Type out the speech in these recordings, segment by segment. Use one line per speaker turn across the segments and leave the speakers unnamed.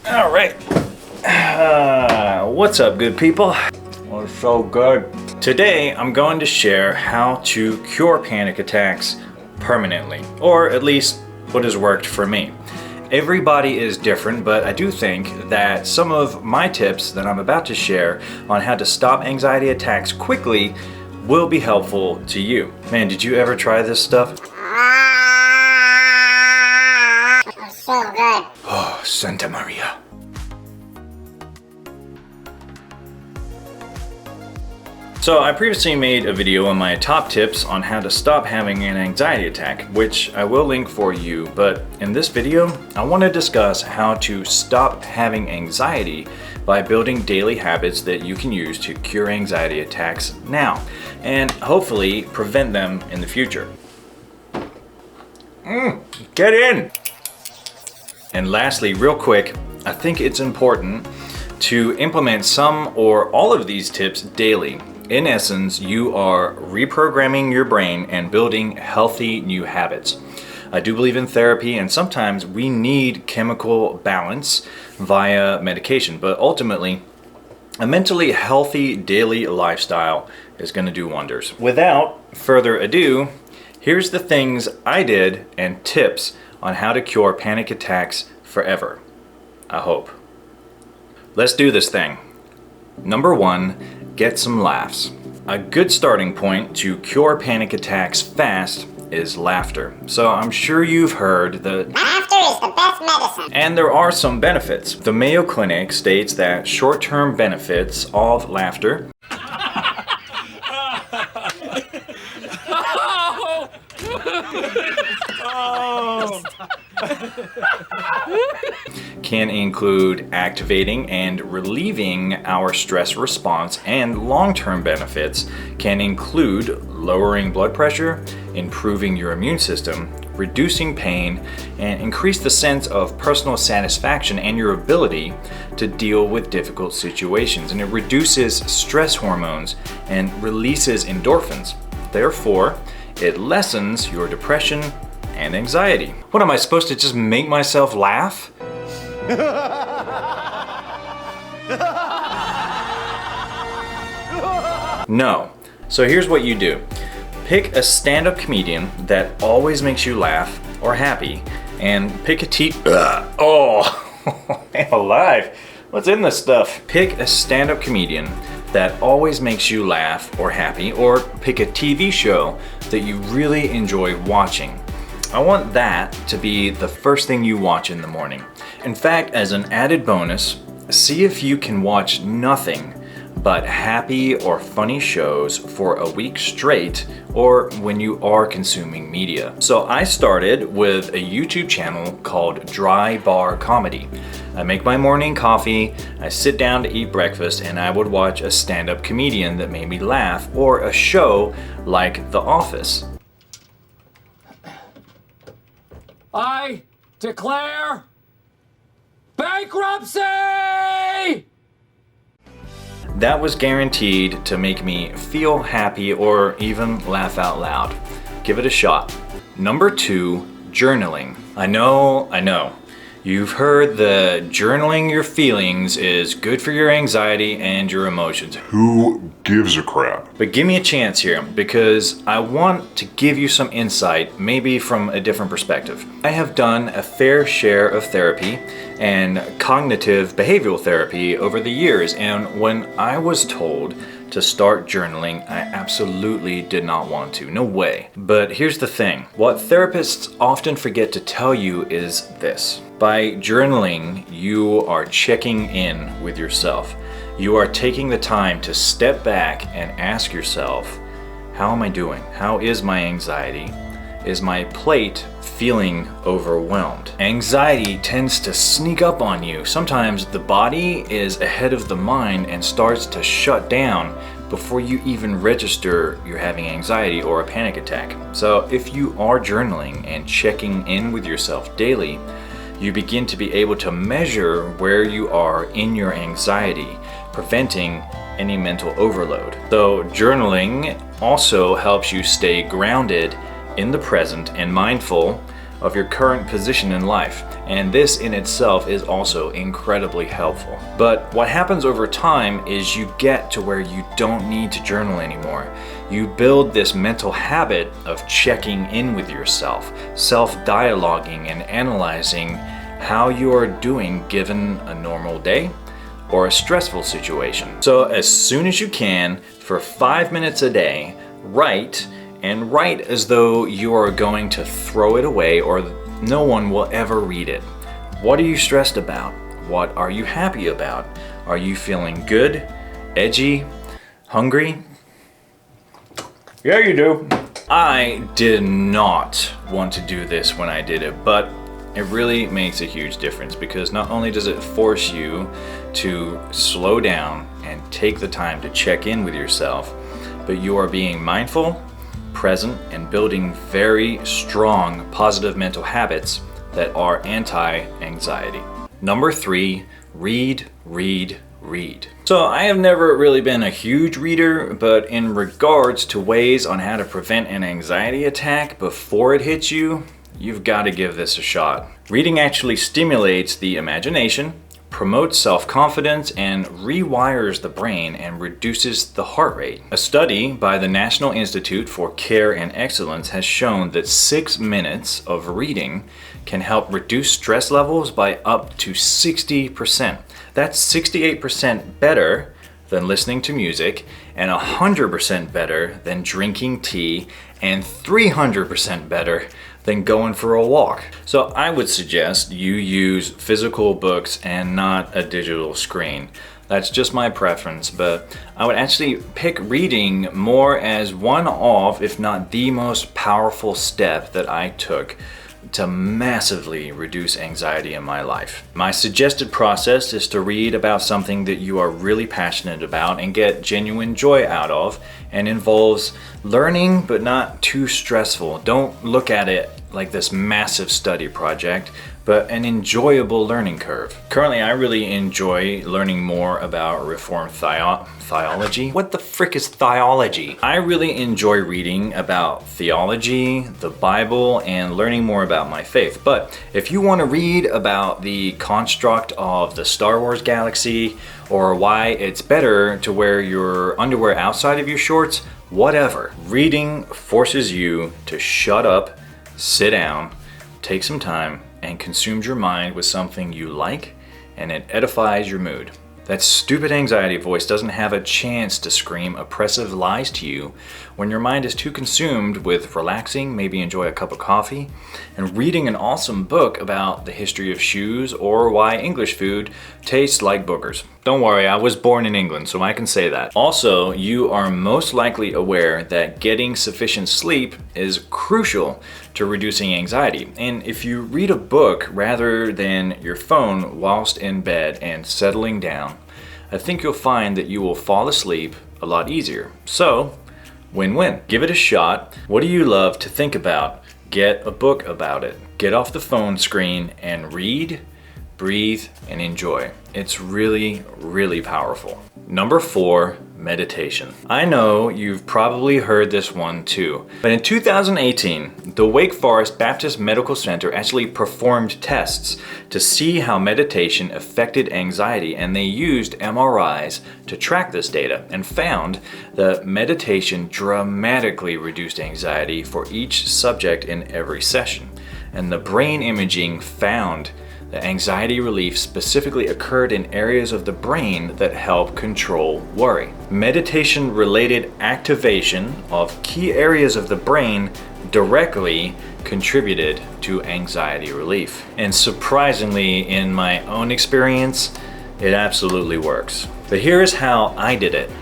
All right. What's up, good people?
Well, so good.
Today, I'm going to share how to cure panic attacks permanently, or at least what has worked for me. Everybody is different, but I do think that some of my tips that I'm about to share on how to stop anxiety attacks quickly will be helpful to you. Man, did you ever try this stuff?
It's so good.
Oh, Santa Maria. So I previously made a video on my top tips on how to stop having an anxiety attack, which I will link for you, but in this video, I want to discuss how to stop having anxiety by building daily habits that you can use to cure anxiety attacks now, and hopefully prevent them in the future. Get in! And lastly, real quick, I think it's important to implement some or all of these tips daily. In essence, you are reprogramming your brain and building healthy new habits. I do believe in therapy, and sometimes we need chemical balance via medication, but ultimately, a mentally healthy daily lifestyle is going to do wonders. Without further ado, here's the things I did and tips on how to cure panic attacks forever. I hope. Let's do this thing. Number 1, get some laughs. A good starting point to cure panic attacks fast is laughter. So I'm sure you've heard that
Laughter is the best medicine.
and there are some benefits. The Mayo Clinic states that short-term benefits of laughter can include activating and relieving our stress response, and long-term benefits can include lowering blood pressure, improving your immune system, reducing pain, and increase the sense of personal satisfaction and your ability to deal with difficult situations. And it reduces stress hormones and releases endorphins. Therefore, it lessens your depression and anxiety. What, am I supposed to just make myself laugh? No. So here's what you do. Pick a stand-up comedian that always makes you laugh or happy, and pick a I'm alive. What's in this stuff? Pick a stand-up comedian that always makes you laugh or happy, or pick a TV show that you really enjoy watching. I want that to be the first thing you watch in the morning. In fact, as an added bonus, see if you can watch nothing but happy or funny shows for a week straight, or when you are consuming media. So I started with a YouTube channel called Dry Bar Comedy. I make my morning coffee, I sit down to eat breakfast, and I would watch a stand-up comedian that made me laugh, or a show like The Office.
I declare bankruptcy!
That was guaranteed to make me feel happy or even laugh out loud. Give it a shot. Number 2, journaling. I know. You've heard that journaling your feelings is good for your anxiety and your emotions.
Who gives a crap?
But give me a chance here, because I want to give you some insight, maybe from a different perspective. I have done a fair share of therapy and cognitive behavioral therapy over the years, and when I was told to start journaling, I absolutely did not want to. No way. But here's the thing. What therapists often forget to tell you is this. By journaling, you are checking in with yourself. You are taking the time to step back and ask yourself, how am I doing? How is my anxiety? Is my plate feeling overwhelmed? Anxiety tends to sneak up on you. Sometimes the body is ahead of the mind and starts to shut down before you even register you're having anxiety or a panic attack. So if you are journaling and checking in with yourself daily, you begin to be able to measure where you are in your anxiety, preventing any mental overload. So journaling also helps you stay grounded in the present and mindful of your current position in life, and this in itself is also incredibly helpful. But what happens over time is you get to where you don't need to journal anymore. You build this mental habit of checking in with yourself, self-dialoguing and analyzing how you are doing given a normal day or a stressful situation. So as soon as you can, for 5 minutes a day, write as though you are going to throw it away or no one will ever read it. What are you stressed about? What are you happy about? Are you feeling good, edgy, hungry?
Yeah, you do.
I did not want to do this when I did it, but it really makes a huge difference because not only does it force you to slow down and take the time to check in with yourself, but you are being mindful, present, and building very strong positive mental habits that are anti-anxiety. Number 3, read. So I have never really been a huge reader, but in regards to ways on how to prevent an anxiety attack before it hits you, you've got to give this a shot. Reading actually stimulates the imagination, promotes self-confidence, and rewires the brain and reduces the heart rate. A study by the National Institute for Care and Excellence has shown that 6 minutes of reading can help reduce stress levels by up to 60%. That's 68% better than listening to music, and 100% better than drinking tea, and 300% better than going for a walk. So I would suggest you use physical books and not a digital screen. That's just my preference, but I would actually pick reading more as one of, if not the most powerful step that I took to massively reduce anxiety in my life. My suggested process is to read about something that you are really passionate about and get genuine joy out of, and involves learning but not too stressful. Don't look at it like this massive study project, but an enjoyable learning curve. Currently, I really enjoy learning more about Reformed theology. What the frick is theology? I really enjoy reading about theology, the Bible, and learning more about my faith. But if you want to read about the construct of the Star Wars galaxy, or why it's better to wear your underwear outside of your shorts, whatever. Reading forces you to shut up, sit down, take some time, and consumes your mind with something you like, and it edifies your mood. That stupid anxiety voice doesn't have a chance to scream oppressive lies to you when your mind is too consumed with relaxing, maybe enjoy a cup of coffee, and reading an awesome book about the history of shoes or why English food tastes like boogers. Don't worry, I was born in England, so I can say that. Also, you are most likely aware that getting sufficient sleep is crucial to reducing anxiety. And if you read a book rather than your phone whilst in bed and settling down, I think you'll find that you will fall asleep a lot easier. So, win-win. Give it a shot. What do you love to think about? Get a book about it. Get off the phone screen and read, breathe, and enjoy. It's really, really powerful. Number 4, meditation. I know you've probably heard this one too, but in 2018, the Wake Forest Baptist Medical Center actually performed tests to see how meditation affected anxiety, and they used MRIs to track this data and found that meditation dramatically reduced anxiety for each subject in every session. And the brain imaging found that anxiety relief specifically occurred in areas of the brain that help control worry. Meditation-related activation of key areas of the brain directly contributed to anxiety relief. And surprisingly, in my own experience, it absolutely works. But here is how I did it.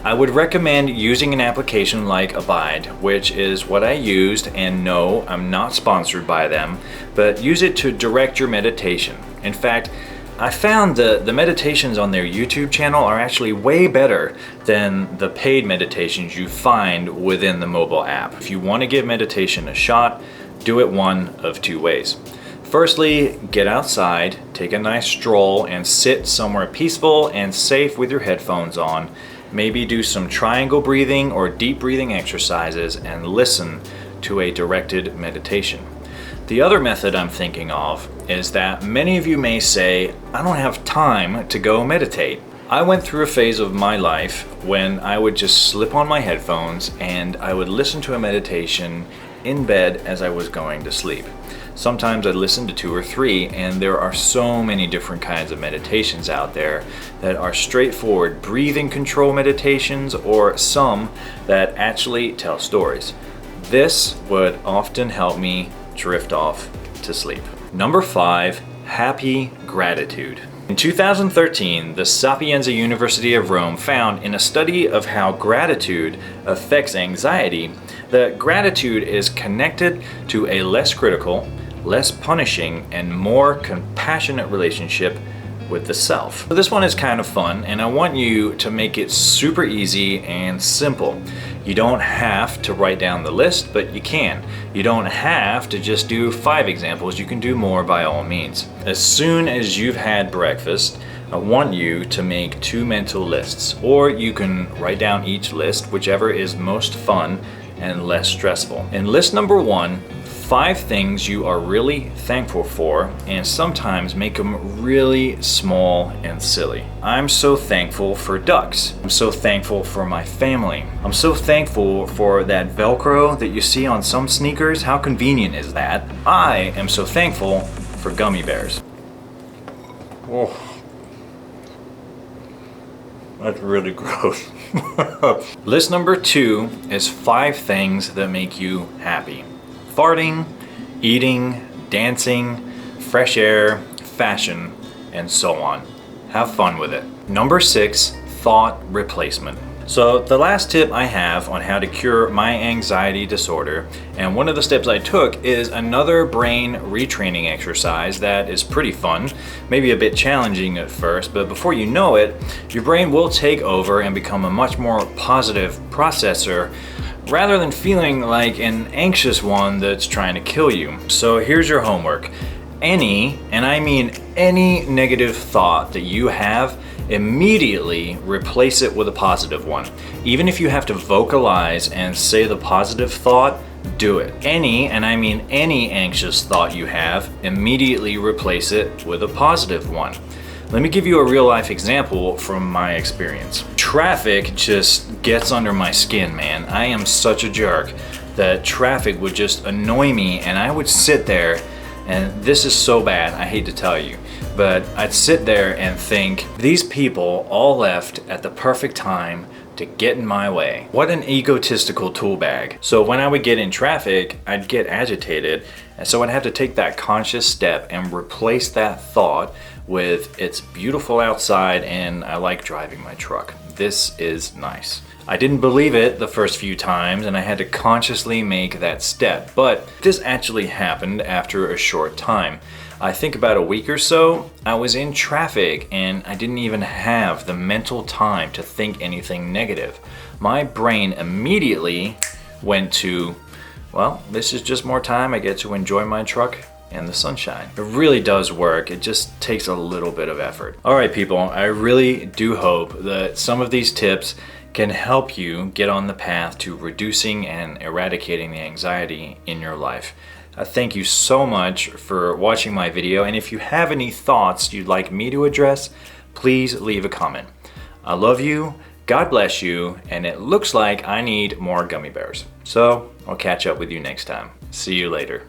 I would recommend using an application like Abide, which is what I used, and no, I'm not sponsored by them, but use it to direct your meditation. In fact, I found the meditations on their YouTube channel are actually way better than the paid meditations you find within the mobile app. If you want to give meditation a shot, do it one of 2 ways. Firstly, get outside, take a nice stroll, and sit somewhere peaceful and safe with your headphones on. Maybe do some triangle breathing or deep breathing exercises and listen to a directed meditation. The other method I'm thinking of is that many of you may say, I don't have time to go meditate. I went through a phase of my life when I would just slip on my headphones and I would listen to a meditation in bed as I was going to sleep. Sometimes I'd listen to 2 or 3, and there are so many different kinds of meditations out there that are straightforward breathing control meditations, or some that actually tell stories. This would often help me drift off to sleep. Number 5, happy gratitude. In 2013, the Sapienza University of Rome found in a study of how gratitude affects anxiety that gratitude is connected to a less critical, less punishing, and more compassionate relationship with the self. So this one is kind of fun, and I want you to make it super easy and simple. You don't have to write down the list, but you can. You don't have to just do 5 examples. You can do more by all means. As soon as you've had breakfast, I want you to make 2 mental lists, or you can write down each list, whichever is most fun and less stressful. In list number 1, 5 things you are really thankful for, and sometimes make them really small and silly. I'm so thankful for ducks. I'm so thankful for my family. I'm so thankful for that Velcro that you see on some sneakers. How convenient is that? I am so thankful for gummy bears. Oh, that's really gross. List number 2 is 5 things that make you happy. Farting, eating, dancing, fresh air, fashion, and so on. Have fun with it. Number 6, thought replacement. So the last tip I have on how to cure my anxiety disorder, and one of the steps I took, is another brain retraining exercise that is pretty fun, maybe a bit challenging at first, but before you know it, your brain will take over and become a much more positive processor rather than feeling like an anxious one that's trying to kill you. So here's your homework. Any, and I mean any, negative thought that you have, immediately replace it with a positive one. Even if you have to vocalize and say the positive thought, do it. Any, and I mean any, anxious thought you have, immediately replace it with a positive one. Let me give you a real life example from my experience. Traffic just gets under my skin, man. I am such a jerk that traffic would just annoy me, and I would sit there, and this is so bad, I hate to tell you, but I'd sit there and think, these people all left at the perfect time to get in my way. What an egotistical tool bag. So when I would get in traffic, I'd get agitated, and so I'd have to take that conscious step and replace that thought with, it's beautiful outside and I like driving my truck. This is nice. I didn't believe it the first few times, and I had to consciously make that step, but this actually happened after a short time. I think about a week or so, I was in traffic and I didn't even have the mental time to think anything negative. My brain immediately went to, well, this is just more time I get to enjoy my truck and the sunshine. It really does work. It just takes a little bit of effort. All right, people, I really do hope that some of these tips can help you get on the path to reducing and eradicating the anxiety in your life. Thank you so much for watching my video, and if you have any thoughts you'd like me to address, please leave a comment. I love you, God bless you, and it looks like I need more gummy bears. So I'll catch up with you next time. See you later.